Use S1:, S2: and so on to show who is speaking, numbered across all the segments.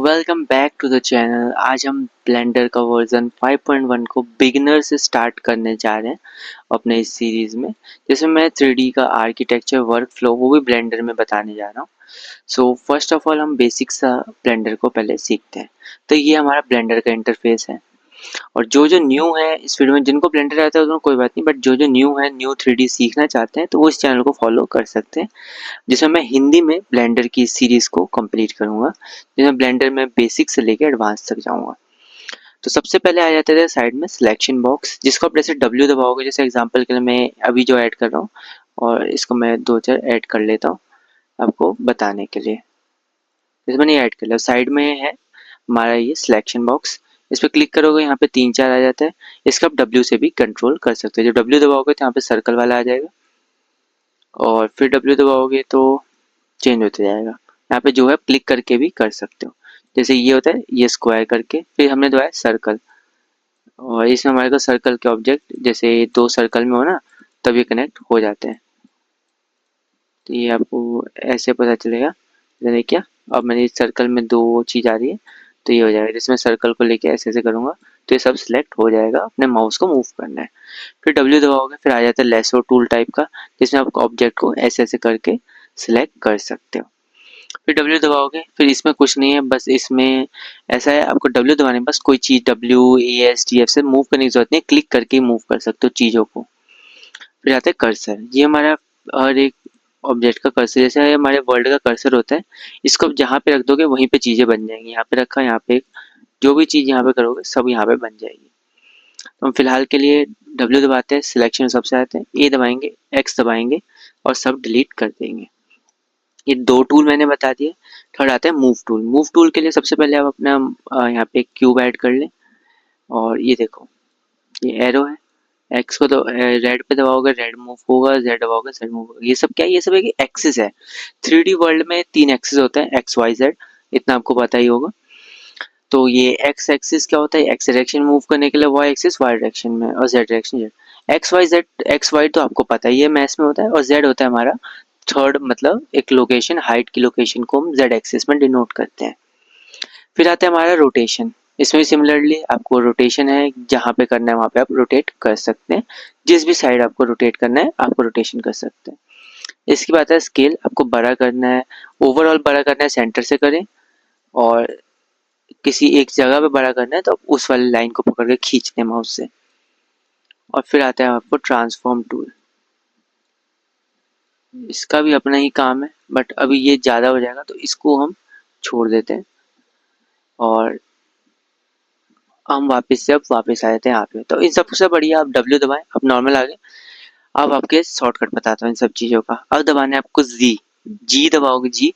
S1: Welcome back to the channel. आज हम blender का वर्जन 5.1 को बिगिनर से स्टार्ट करने जा रहे हैं अपने इस सीरीज़ में। जैसे मैं 3D का आर्किटेक्चर वर्क फ्लो वो भी ब्लेंडर में बताने जा रहा हूँ। सो फर्स्ट ऑफ ऑल हम बेसिक सा ब्लेंडर को पहले सीखते हैं। तो ये हमारा ब्लेंडर का इंटरफेस है। और जो न्यू है इस फील्ड में, जिनको ब्लेंडर आता है उनको कोई बात नहीं, बट जो न्यू है, न्यू 3D सीखना चाहते हैं तो वो इस चैनल को फॉलो कर सकते हैं, जिसमें मैं हिंदी में ब्लेंडर की सीरीज़ को कंप्लीट करूँगा, जिसमें ब्लेंडर में बेसिक से लेकर एडवांस तक जाऊँगा। तो सबसे पहले आ जाते थे साइड में सिलेक्शन बॉक्स, जिसको आप जैसे W दबाओगे, जैसे एग्जांपल के लिए मैं अभी जो ऐड कर रहा हूँ और इसको मैं 2-4 ऐड कर लेता हूँ आपको बताने के लिए। जैसे मैंने ऐड कर लिया, साइड में है हमारा ये सिलेक्शन बॉक्स। इस पर क्लिक करोगे, यहाँ पे 3-4 आ जाता है। इसका आप W से भी कंट्रोल कर सकते हो। जब W दबाओगे तो यहाँ पे सर्कल वाला आ जाएगा और फिर W दबाओगे तो चेंज होते जाएगा। यहाँ पे जो है क्लिक करके भी कर सकते हो। जैसे ये होता है, ये स्क्वायर करके, फिर हमने दबाया सर्कल, और इसमें हमारे को सर्कल के ऑब्जेक्ट जैसे 2 सर्कल में हो ना, तब ये कनेक्ट हो जाते हैं। तो ये आपको ऐसे पता चलेगा। जैसे क्या, अब मैंने इस सर्कल में 2 चीज़ आ रही है तो ये हो जाएगा। जिसमें सर्कल को लेके ऐसे ऐसे करूँगा तो ये सब सिलेक्ट हो जाएगा। अपने माउस को मूव करना है, फिर W दबाओगे, फिर आ जाता है लेसो टूल टाइप का, जिसमें आप ऑब्जेक्ट को ऐसे ऐसे करके सिलेक्ट कर सकते हो। फिर W दबाओगे, फिर इसमें कुछ नहीं है, बस इसमें ऐसा है, आपको W दबाने बस कोई चीज़ WASD से मूव करने की जरूरत नहीं, क्लिक करके ही मूव कर सकते हो चीज़ों को। फिर आता है कर्सर। ये हमारा हर एक ऑब्जेक्ट का कर्सर, जैसे हमारे वर्ल्ड का कर्सर होता है, इसको आप जहाँ पे रख दोगे वहीं पे चीज़ें बन जाएंगी। यहाँ पे रखा, यहाँ पे जो भी चीज़ यहाँ पे करोगे सब यहाँ पे बन जाएगी। तो हम फिलहाल के लिए W दबाते हैं, सिलेक्शन सबसे आते हैं, A दबाएंगे, X दबाएंगे और सब डिलीट कर देंगे। ये 2 टूल मैंने बता दिए। थर्ड आता है मूव टूल। मूव टूल के लिए सबसे पहले आप अपना यहाँ पे क्यूब ऐड कर लें, और ये देखो, ये एरो है। एक्स को तो रेड पे दबाओगे रेड मूव होगा, जेड दबाओगे जेड मूव होगा। ये सब क्या है, ये सब एक एक्सिस है। 3D वर्ल्ड में 3 एक्सिस होते हैं, एक्स वाई जेड, इतना आपको पता ही होगा। तो ये एक्स एक्सिस क्या होता है, एक्स डायरेक्शन मूव करने के लिए, वाई एक्सिस वाई डायरेक्शन में, और Z direction Z. X Y Z, X Y तो आपको पता ही है मैथ्स में होता है, और जेड होता है हमारा थर्ड, मतलब एक लोकेशन, हाइट की लोकेशन को हम जेड एक्सिस में डिनोट करते हैं। फिर आता है हमारा रोटेशन। इसमें भी सिमिलरली आपको रोटेशन है, जहाँ पे करना है वहाँ पे आप रोटेट कर सकते हैं। जिस भी साइड आपको रोटेट करना है आपको रोटेशन कर सकते हैं। इसकी बात है स्केल, आपको बड़ा करना है, ओवरऑल बड़ा करना है सेंटर से करें, और किसी एक जगह पे बड़ा करना है तो उस वाली लाइन को पकड़ के खींचते हैं माउस से। और फिर आता है आपको ट्रांसफॉर्म टूल। इसका भी अपना ही काम है, बट अभी ये ज़्यादा हो जाएगा तो इसको हम छोड़ देते हैं, और हम वापस से अब वापस आ जाते हैं यहाँ पे। तो इन सबसे बढ़िया आप W दबाएं, अब नॉर्मल आ गए। अब आपके शॉर्टकट बताता हूँ इन सब चीज़ों का। अब दबाना है आपको जी दबाओगे जी,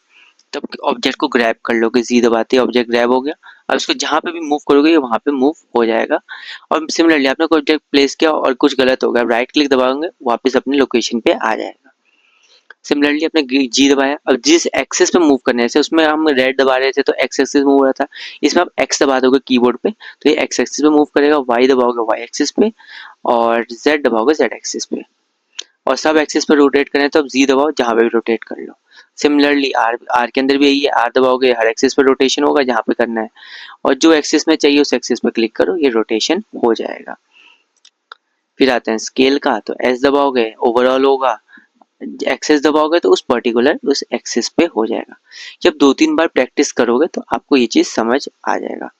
S1: तब ऑब्जेक्ट को ग्रैब कर लोगे। जी दबाते ऑब्जेक्ट ग्रैब हो गया। अब इसको जहाँ पे भी मूव करोगे ये वहाँ पे मूव हो जाएगा। और सिमिलरली आपने कोई ऑब्जेक्ट प्लेस किया और कुछ गलत हो गया, राइट क्लिक दबाओगे वापस अपनी लोकेशन पे आ जाएगा। सिमिलरली आपने जी दबाया, अब जिस एक्सेस पे मूव करने से, उसमें हम रेड दबा रहे थे तो एक्स एक्सिस मूव हो रहा था, इसमें आप एक्स दबा दोगे कीबोर्ड पे तो ये एक्स एक्सिस पे मूव करेगा, वाई दबाओगे वाई एक्सिस पे, और जेड दबाओगे जेड एक्सिस पे। और सब एक्सिस पे रोटेट करें तो आप जी दबाओ, जहाँ पे भी रोटेट कर लो। सिमिलरली आर आर के अंदर भी यही है, आर दबाओगे हर एक्सिस पे रोटेशन होगा जहाँ पे करना है, और जो एक्सिस में चाहिए उस एक्सिस पे क्लिक करो, ये रोटेशन हो जाएगा। फिर आते हैं स्केल का, तो एस दबाओगे ओवरऑल होगा, एक्सेस दबाओगे तो उस पर्टिकुलर उस एक्सिस पे हो जाएगा। जब 2-3 बार प्रैक्टिस करोगे तो आपको ये चीज़ समझ आ जाएगा।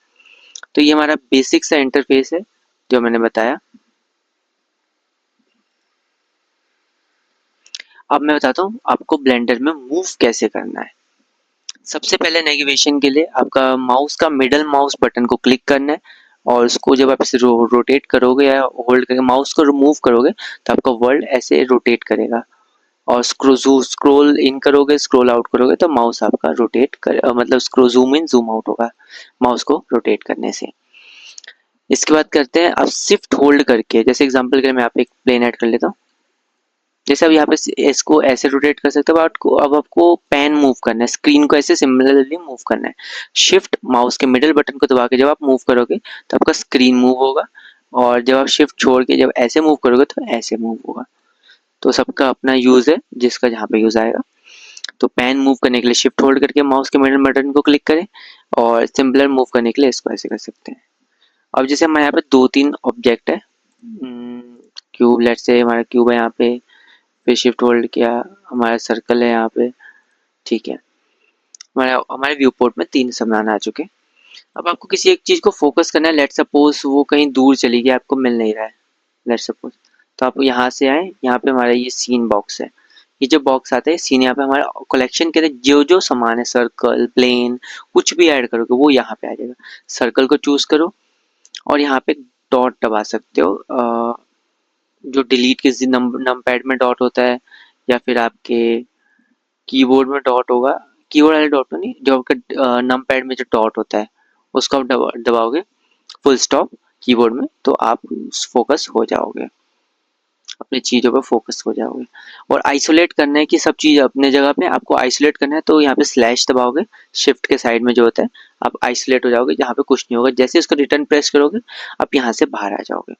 S1: तो ये हमारा बेसिक सा इंटरफेस है जो मैंने बताया। अब मैं बताता हूँ आपको ब्लेंडर में मूव कैसे करना है। सबसे पहले नेविगेशन के लिए आपका माउस का मिडल माउस बटन को क्लिक करना है, और उसको जब आप इसे रोटेट करोगे या होल्ड करके माउस को मूव करोगे तो आपका वर्ल्ड ऐसे रोटेट करेगा। और स्क्रोल इन करोगे, स्क्रोल आउट करोगे तो माउस आपका रोटेट कर, मतलब scroll zoom in zoom out होगा माउस को रोटेट करने से। इसके बाद करते हैं अब शिफ्ट होल्ड करके, जैसे एग्जांपल के लिए मैं यहाँ पे एक प्लेन ऐड कर लेता हूँ। जैसे अब यहाँ पे इसको ऐसे रोटेट कर सकते हो, अब आपको पेन मूव करना है, स्क्रीन को ऐसे सिमिलरली मूव करना है। शिफ्ट माउस के मिडिल बटन को दबा के जब आप मूव करोगे तो आपका स्क्रीन मूव होगा, और जब आप शिफ्ट छोड़ के जब ऐसे मूव करोगे तो ऐसे मूव होगा। तो सबका अपना यूज है, जिसका जहाँ पे यूज आएगा। तो पेन मूव करने के लिए शिफ्ट होल्ड करके माउस के मिडल बटन को क्लिक करें और सिंपलर मूव करने के लिए इसको ऐसे कर सकते हैं। अब जैसे हमारे यहाँ पे 2-3 ऑब्जेक्ट है, क्यूब, लेट्स से हमारा क्यूब है यहाँ पे, फिर शिफ्ट होल्ड किया, हमारा सर्कल है यहाँ पे, ठीक है। हमारे व्यू पोर्ट में 3 सामान आ चुके हैं। अब आपको किसी एक चीज़ को फोकस करना है, लेट सपोज वो कहीं दूर चली गई, आपको मिल नहीं रहा है, लेट सपोज, तो आप यहाँ से आए, यहाँ पे हमारा ये सीन बॉक्स है, ये जो बॉक्स आता है सीन, यहाँ पे हमारा कलेक्शन के जो जो सामान है, सर्कल, प्लेन, कुछ भी ऐड करोगे वो यहाँ पे आ जाएगा। सर्कल को चूज करो और यहाँ पे डॉट दबा सकते हो, जो डिलीट के नम पैड में डॉट होता है या फिर आपके कीबोर्ड में डॉट होगा, कीबोर्ड वाले डॉट तो नहीं, जो आपका नम पैड में जो डॉट होता है उसको आप दबाओगे फुल स्टॉप कीबोर्ड में, तो आप फोकस हो जाओगे, अपनी चीज़ों पर फोकस हो जाओगे। और आइसोलेट करना है कि सब चीज़ अपने जगह पे, आपको आइसोलेट करना है तो यहाँ पे स्लैश दबाओगे, शिफ्ट के साइड में जो होता है, आप आइसोलेट हो जाओगे, जहाँ पे कुछ नहीं होगा। जैसे इसको रिटर्न प्रेस करोगे आप यहाँ से बाहर आ जाओगे।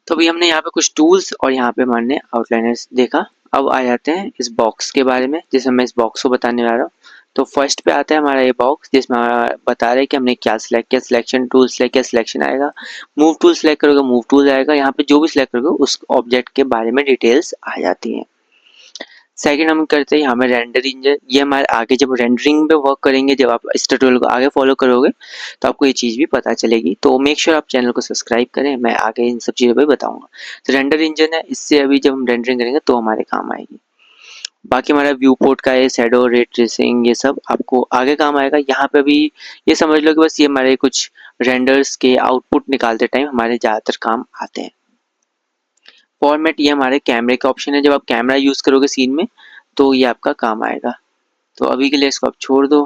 S1: तो अभी हमने यहाँ पे कुछ टूल्स और यहाँ पे हमने आउटलाइनर्स देखा। अब आ जाते हैं इस बॉक्स के बारे में, जिसमें मैं इस बॉक्स को बताने जा रहा हूँ। तो फर्स्ट पे आता है हमारा ये बॉक्स, जिसमें हमारा बता रहा है कि हमने क्या सिलेक्ट किया, सिलेक्शन टूल सिलेक्ट किया, सिलेक्शन आएगा, मूव टूल सिलेक्ट करोगे मूव टूल आएगा, यहाँ पे जो भी सिलेक्ट करोगे उस ऑब्जेक्ट के बारे में डिटेल्स आ जाती हैं। सेकंड हम करते हैं यहाँ में रेंडर इंजन, ये हमारे आगे जब रेंडरिंग पे वर्क करेंगे, जब आप इस ट्यूटोरियल को आगे फॉलो करोगे तो आपको ये चीज़ भी पता चलेगी। तो मेक श्योर आप चैनल को सब्सक्राइब करें, मैं आगे इन सब चीज़ों पे बताऊंगा। तो रेंडर इंजन है, इससे अभी जब हम रेंडरिंग करेंगे तो हमारे काम आएगी। बाकी हमारा व्यू पोर्ट का है, शैडो, रे ट्रेसिंग, ये सब आपको आगे काम आएगा। यहाँ पे भी ये समझ लो कि बस ये हमारे कुछ रेंडर्स के आउटपुट निकालते टाइम हमारे ज़्यादातर काम आते हैं। फॉर्मेट, ये हमारे कैमरे का ऑप्शन है, जब आप कैमरा यूज़ करोगे सीन में तो ये आपका काम आएगा। तो अभी के लिए इसको आप छोड़ दो,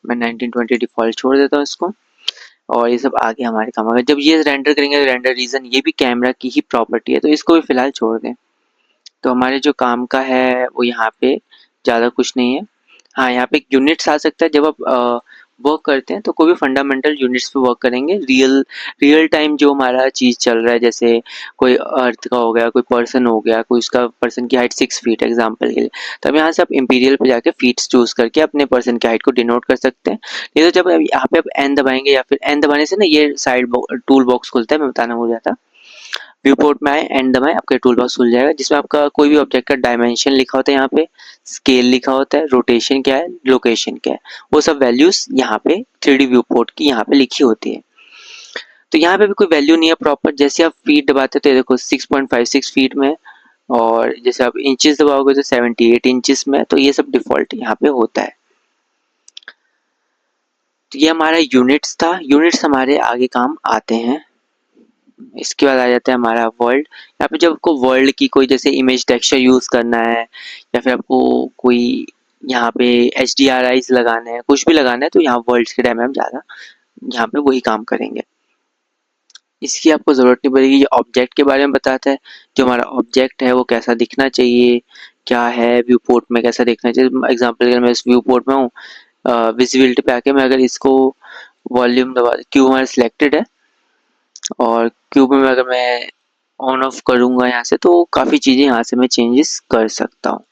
S1: मैं 1920 डिफ़ॉल्ट छोड़ देता हूँ इसको, और ये सब आगे हमारे काम आएगा। जब ये रेंडर करेंगे रेंडर रीजन, ये भी कैमरा की ही प्रॉपर्टी है, तो इसको भी फिलहाल छोड़ दें। तो हमारे जो काम का है वो यहाँ पे ज़्यादा कुछ नहीं है। हाँ, यहाँ पे एक यूनिट्स आ सकता है, जब आप वर्क करते हैं तो कोई भी फंडामेंटल यूनिट्स पे वर्क करेंगे, रियल टाइम जो हमारा चीज़ चल रहा है, जैसे कोई अर्थ का हो गया, कोई पर्सन हो गया, कोई उसका पर्सन की हाइट 6 फीट एग्जांपल के लिए, तब यहाँ से आप इंपीरियल पे जाके फीट्स चूज करके अपने पर्सन की हाइट को डिनोट कर सकते हैं। नहीं तो जब यहाँ पे आप एन दबाएंगे, या फिर एन दबाने से ना ये साइड टूल बॉक्स खुलता है, मैं बताना भूल जाता, व्यू पोर्ट में आए, एंड दबाएं, आपका टूल बॉक्स खुल जाएगा, जिसमें आपका कोई भी ऑब्जेक्ट का डायमेंशन लिखा होता है, यहाँ पे स्केल लिखा होता है, रोटेशन क्या है, लोकेशन क्या है, वो सब वैल्यूज यहाँ पे 3D व्यू पोर्ट की यहाँ पे लिखी होती है। तो यहाँ पे भी कोई वैल्यू नहीं है प्रॉपर, जैसे आप फीट दबाते तो ये देखो 6.56 फीट में, और जैसे आप इंचेस दबाओगे तो 78 इंचेस में, तो ये सब डिफॉल्ट यहाँ पे होता है। तो ये हमारा यूनिट्स था, यूनिट्स हमारे आगे काम आते हैं। इसके बाद आ जाता है हमारा वर्ल्ड। यहाँ पे जब आपको वर्ल्ड की कोई जैसे इमेज टेक्सचर यूज करना है, या फिर आपको कोई यहाँ पे HDRIs लगाना है, कुछ भी लगाना है, तो यहाँ वर्ल्ड के टाइम में हम ज़्यादा यहाँ पे वही काम करेंगे। इसकी आपको ज़रूरत नहीं पड़ेगी। ये ऑब्जेक्ट के बारे में बताता है, जो हमारा ऑब्जेक्ट है वो कैसा दिखना चाहिए, क्या है व्यू पोर्ट में, कैसा दिखना चाहिए। एग्जाम्पल अगर मैं इस व्यू पोर्ट में हूँ, विजिबिलिटी पे आके मैं अगर इसको वॉल्यूम दबा, क्यूब हमारा सिलेक्टेड है, और क्यूब में अगर मैं ऑन ऑफ करूंगा यहाँ से, तो काफ़ी चीज़ें यहाँ से मैं चेंजेस कर सकता हूँ।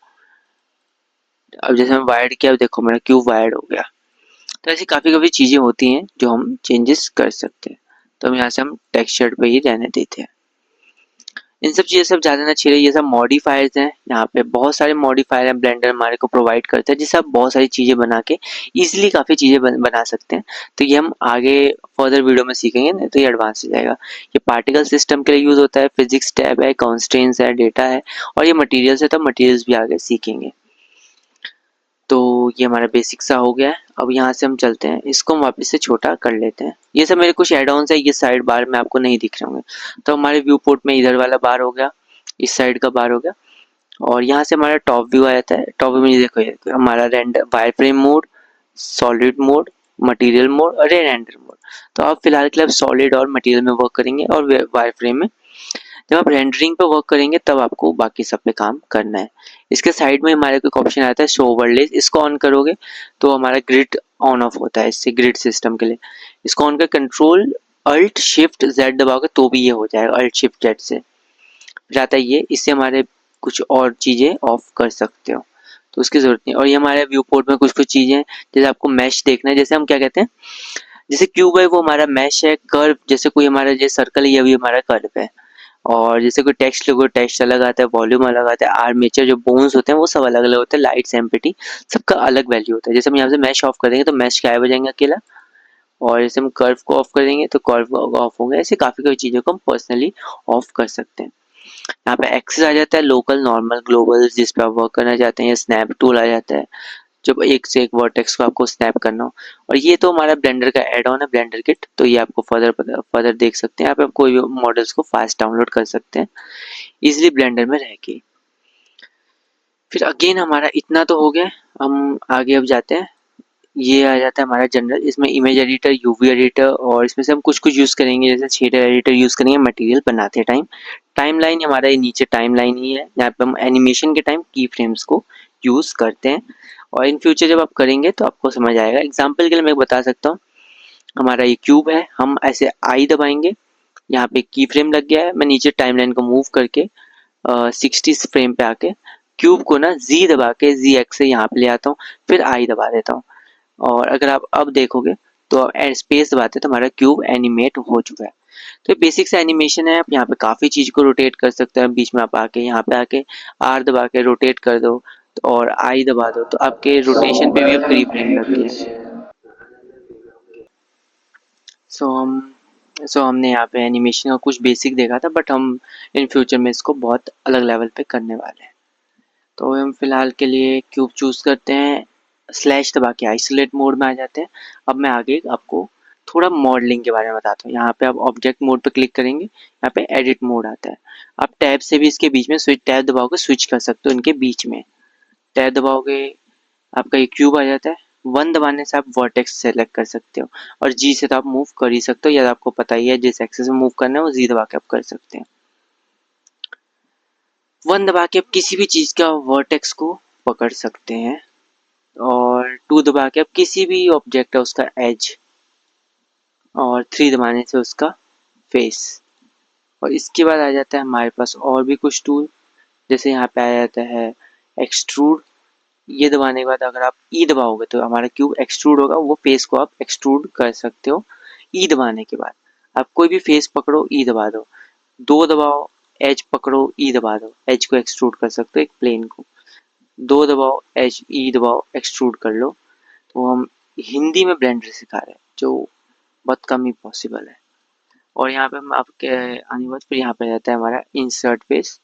S1: अब जैसे मैं वायर्ड किया, अब देखो मेरा क्यूब वायर्ड हो गया। तो ऐसी काफ़ी चीज़ें होती हैं जो हम चेंजेस कर सकते हैं। तो हम यहाँ से हम टेक्सचर पे ही रहने देते हैं। इन सब चीज़ें सब ज़्यादा ना चाहिए, ये सब मॉडिफायर्स हैं। यहाँ पे बहुत सारे मॉडिफायर हैं, ब्लेंडर हमारे को प्रोवाइड करता है, जिससे आप बहुत सारी चीज़ें बना के इजीली काफ़ी चीज़ें बना सकते हैं। तो ये हम आगे फर्दर वीडियो में सीखेंगे, नहीं तो ये एडवांस हो जाएगा। ये पार्टिकल सिस्टम के लिए यूज़ होता है, फिजिक्स टैब है, कॉन्स्टेंट्स है, डेटा है, और ये मटीरियल्स है, तो मटीरियल्स भी आगे सीखेंगे। तो ये हमारा बेसिक सा हो गया है। अब यहाँ से हम चलते हैं, इसको हम वापस से छोटा कर लेते हैं। ये सब मेरे कुछ एड ऑन्स है, ये साइड बार में आपको नहीं दिख रहे होंगे। तो हमारे व्यू पोर्ट में इधर वाला बार हो गया, इस साइड का बार हो गया, और यहाँ से हमारा टॉप व्यू आ जाता है। टॉप व्यू में ये देखो, ये हमारा render wire frame mode, solid mode, material mode और रेंडर मोड। तो आप फिलहाल के लिए सॉलिड और मटेरियल में वर्क करेंगे, और वायर फ्रेम में। जब आप रेंडरिंग पे वर्क करेंगे तब आपको बाकी सब पे काम करना है। इसके साइड में हमारे को एक ऑप्शन आता है शो ओवरलेस, इसको ऑन करोगे तो हमारा ग्रिड ऑन ऑफ होता है, इससे ग्रिड सिस्टम के लिए। इसको ऑन कर कंट्रोल अल्ट शिफ्ट जेड दबाओगे तो भी ये हो जाएगा, अल्ट शिफ्ट जेड से फिर आता है ये, इससे हमारे कुछ और चीज़ें ऑफ कर सकते हो। तो उसकी ज़रूरत नहीं। और ये हमारे व्यू पोर्ट में कुछ-कुछ चीज़ें, जैसे आपको मैश देखना है, जैसे हम क्या कहते हैं, जैसे क्यूब है वो हमारा मैश है, कर्व जैसे कोई हमारा ये सर्कल है ये भी हमारा कर्व है। और जैसे कोई टेक्स्ट लोगो टेक्स्ट अलग आता है, वॉल्यूम अलग आता है, आर्मेचर जो बोन्स होते हैं वो सब अलग-अलग होते हैं, लाइट्स, एम्पलीट्यूड सबका अलग वैल्यू होता है। जैसे हम यहाँ से मैश ऑफ कर देंगे तो मैश गायब हो जाएंगे अकेला, और जैसे हम कर्व को ऑफ कर देंगे तो कर्व ऑफ होंगे। ऐसे काफ़ी चीज़ों को हम पर्सनली ऑफ कर सकते हैं। यहाँ पे एक्सेस आ जाता है, लोकल, नॉर्मल, ग्लोबल, जिस पे आप वर्क करना चाहते हैं। ये स्नैप टूल आ जाता है, जब एक से एक वर्टेक्स को आपको स्नैप करना हो। और ये तो हमारा ब्लेंडर का एड ऑन है, ब्लेंडर किट, तो ये आपको फर्दर देख सकते हैं। यहाँ पे आप कोई भी मॉडल्स को फास्ट डाउनलोड कर सकते हैं इजिली ब्लेंडर में रह के। फिर अगेन हमारा इतना तो हो गया, हम आगे अब जाते हैं। ये आ जाता है हमारा जनरल, इसमें इमेज एडिटर, यूवी एडिटर, और इसमें से हम कुछ कुछ यूज़ करेंगे, जैसे शेडर एडिटर यूज़ करेंगे मटेरियल बनाते टाइम। टाइमलाइन हमारा ये नीचे टाइमलाइन ही है, जहाँ पे हम एनिमेशन के टाइम की फ्रेम्स को यूज़ करते हैं। और इन फ्यूचर जब आप करेंगे तो आपको समझ आएगा। एग्जाम्पल के लिए मैं बता सकता हूँ, हमारा ये क्यूब है, हम ऐसे आई दबाएंगे, यहाँ पे की फ्रेम लग गया है, मैं नीचे टाइमलाइन को मूव करके 60 फ्रेम पे आके क्यूब को ना जी दबा के जी एक्स से यहाँ पे ले आता हूँ, फिर आई दबा देता हूँ। और अगर आप अब देखोगे तो स्पेस दबाते तो हमारा क्यूब एनिमेट हो चुका है। तो ये बेसिक सा एनिमेशन है। आप यहाँ पे काफ़ी चीज़ को रोटेट कर सकते हैं, बीच में आप आके यहाँ पे आके आर दबा के रोटेट कर दो और आई दबा दो, तो आपके रोटेशन
S2: So
S1: पे भी अब
S2: very
S1: फ्री फ्रेम
S2: very
S1: लग गया है।
S2: good.
S1: सो हम सो हमने यहाँ पे एनिमेशन का कुछ बेसिक देखा था, बट हम इन फ्यूचर में इसको बहुत अलग लेवल पे करने वाले हैं। तो हम फिलहाल के लिए क्यूब चूज़ करते हैं, स्लैश दबा के आइसोलेट मोड में आ जाते हैं। अब मैं आगे आपको थोड़ा मॉडलिंग के बारे में बताता हूँ। यहाँ पे आप ऑब्जेक्ट मोड पे क्लिक करेंगे, यहाँ पे एडिट मोड आता है। आप टैब से भी इसके बीच में स्विच, टैब दबाओगे स्विच कर सकते हो इनके बीच में। टैब दबाओगे आपका ये क्यूब आ जाता है। वन दबाने से आप वर्टेक्स सेलेक्ट कर सकते हो, और जी से तो आप मूव कर ही सकते हो, या आपको पता ही है जिस एक्सेस में मूव करना है वो जी दबा के आप कर सकते हैं। वन दबा के आप किसी भी चीज़ का वर्टेक्स को पकड़ सकते हैं, और टू दबा के आप किसी भी ऑब्जेक्ट है उसका एज, और थ्री दबाने से उसका फेस। और इसके बाद आ जाता है हमारे पास और भी कुछ टूल, जैसे यहाँ पे आ जाता है एक्सट्रूड। ये दबाने के बाद अगर आप ई दबाओगे तो हमारा क्यूब एक्सट्रूड होगा, वो फेस को आप एक्सट्रूड कर सकते हो ई दबाने के बाद। आप कोई भी फेस पकड़ो ई दबा दो, दो दबाओ एज पकड़ो ई दबा दो, एज को एक्सट्रूड कर सकते हो एक प्लेन को। दो दबाओ एज ई दबाओ एक्सट्रूड कर लो। तो हम हिंदी में ब्लेंडर सिखा रहे हैं, जो बहुत कम ही पॉसिबल है। और यहाँ पे हम आपके आने के बाद फिर यहाँ पे रहता है हमारा इंसर्ट फेस।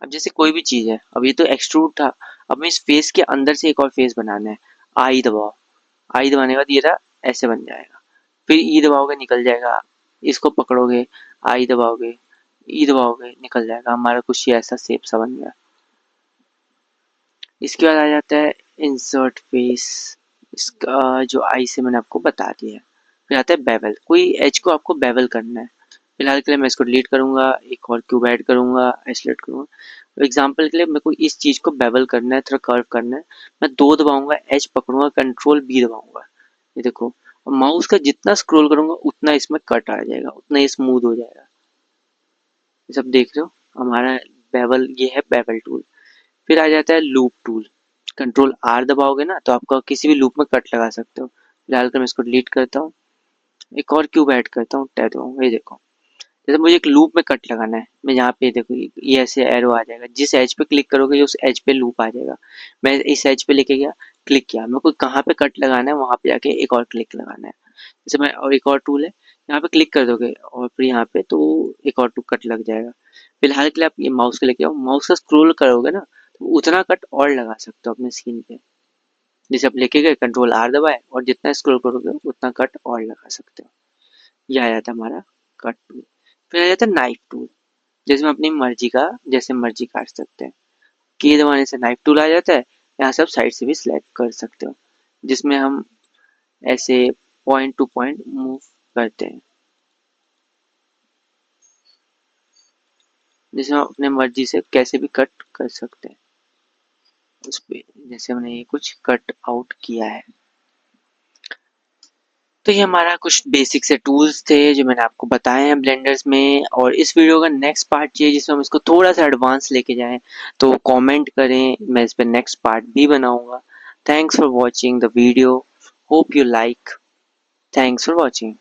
S1: अब जैसे कोई भी चीज़ है, अब ये तो एक्सट्रूड था, अब मैं इस फेस के अंदर से एक और फेस बनाना है। आई दबाओ, आई दबाने के बाद ये रहा, ऐसे बन जाएगा। फिर ई दबाओगे निकल जाएगा, इसको पकड़ोगे, आई दबाओगे, ई दबाओगे निकल जाएगा, हमारा कुछ ये ऐसा शेप सा बन गया। इसके बाद आ जाता है इंसर्ट फेस, इसका जो आई से मैंने आपको बता दिया है। फिर आता है बेवल, कोई एज को आपको बेवल करना है। फिलहाल के लिए मैं इसको डिलीट करूंगा, एक और क्यूब ऐड करूंगा, आइसोलेट करूंगा। एग्जाम्पल के लिए मेरे को इस चीज को बेवल करना है, थोड़ा कर्व करना है। मैं दो दबाऊंगा, एज पकड़ूंगा, कंट्रोल बी दबाऊंगा, ये देखो। माउस का जितना स्क्रॉल करूंगा उतना इसमें कट आ जाएगा, उतना ही स्मूथ हो जाएगा। ये सब देख रहे हो, हमारा बेवल, ये है बेवल टूल। फिर आ जाता है लूप टूल। कंट्रोल आर दबाओगे ना तो आपका किसी भी लूप में कट लगा सकते हो। फिलहाल कर मैं इसको डिलीट करता हूँ, एक और क्यूब ऐड करता हूँ, टैब दबाऊंगा, ये देखो। जैसे मुझे एक लूप में कट लगाना है, मैं यहाँ पे देखो ये ऐसे एरो आ जाएगा, जिस एज पे क्लिक करोगे उस एज पे लूप आ जाएगा। मैं इस एज पे लेके गया, क्लिक किया, मेरे को कहाँ पे कट लगाना है वहां पे जाके एक और क्लिक लगाना है। जैसे मैं, और एक और टूल है, यहाँ पे क्लिक कर दोगे और फिर यहाँ पे तो एक और टू कट लग जाएगा। फिलहाल के लिए आप ये माउस के लेके आओ, माउस का स्क्रोल करोगे ना तो उतना कट और लगा सकते हो अपने स्क्रीन पे। जैसे आप लेके गए, कंट्रोल आर दबाए, और जितना स्क्रॉल करोगे उतना कट और लगा सकते हो। यह आ जाता है हमारा कट टूल। फिर आ जाता है नाइफ टूल, जिसमें अपनी मर्जी का जैसे मर्जी काट सकते हैं। की दबाने से नाइफ टूल आ जाता है, यहाँ से आप साइड से भी सिलेक्ट कर सकते हो, जिसमें हम ऐसे पॉइंट टू पॉइंट मूव करते हैं, जिसमें हम अपने मर्जी से कैसे भी कट कर सकते हैं उस पे। जैसे हमने ये कुछ कट आउट किया है। तो ये हमारा कुछ बेसिक से टूल्स थे जो मैंने आपको बताए हैं ब्लेंडर्स में, और इस वीडियो का नेक्स्ट पार्ट चाहिए जिसमें हम इसको थोड़ा सा एडवांस लेके जाएं, तो कमेंट करें, मैं इस पे नेक्स्ट पार्ट भी बनाऊंगा। Thanks for watching the video, hope you like. Thanks for watching.